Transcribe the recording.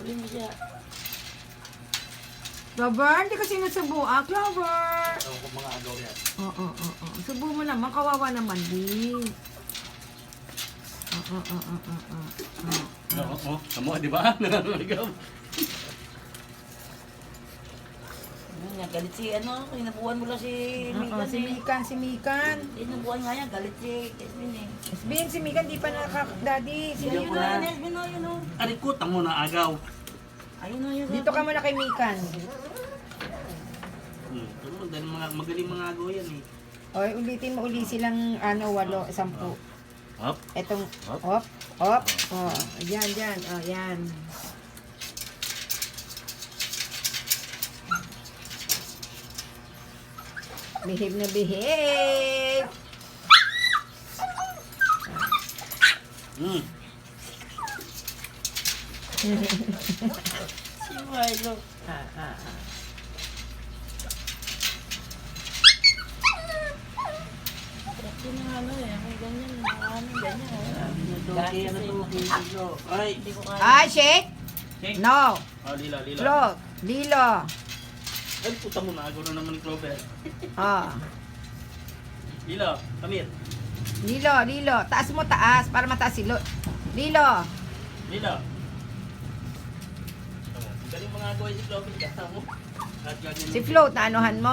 Sabi mo siya. Clover, hindi kasi nasubo. Clover! Ewan ko mga agaw yan. Oo. Subo mo naman. Kawawa naman din. Oo. Oo, tamo, di ba? Nanganagaw. Galit si ano, kinabuhan mo lang si Oo, Mikan. si Mikan. Kinabuhan nga yan, galit si Kesmin eh. Esbin, si Mikan di pa nakak-daddy. Ayun ko na, na. Esmin o, yun o. Arikot, tamo na agaw. Ayun o, yun o. Dito ka muna kay Mikan. Tamo, dahil magaling mga agaw yan eh. O, ulitin mo uli silang 8, 10. Hop. Etong, Hop. hop. O, yan. O, yan. Behave na behave. Si Milo. Yun ang ano eh, may ganyan, ganyan. Tuki, ano tuki? Ay. Hindi ko kaya. Ay, shake. Shake. No. Oh, lila. Float. Lilo. Ay, puta mo na. Agaw na naman ni Clover. Oh. Lila, come here. Lilo. Taas mo taas para mataas si Lilo. Lila. Tamo, galing mga agaw si Clover. Tamo. At gagawin Si Float na anuhan mo.